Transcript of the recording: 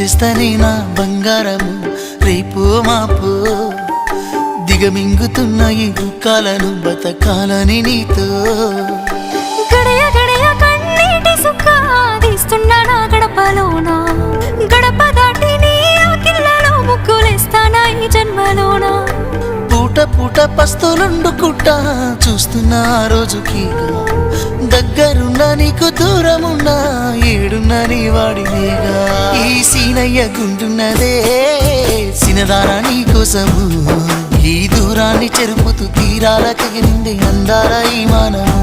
చేస్తానే నా బంగారము రేపు మాపు దిగమింగుతున్న ఈ దుఃఖాలను బతకాలని నీతో గడయ గడయ కన్నీటి సుఖ తీస్తున్నా నా గడపలోనా గడప దాటి నీ ఆకిళ్ళలో ముగ్గులేస్తానా ఈ జన్మలోనా పూట పూట పస్తులుండుకుంటా చూస్తున్నా ఆ రోజుకి దగ్గరున్నా నీకు దూరమున్నా ఏడున్నా నీ వాడినేగా ఈ సీనయ్య గుంటున్నదే సినదారా నీ కోసము ఈ దూరాన్ని చెరుపుతూ తీరాల తెగినింది అందాల ఈ మానము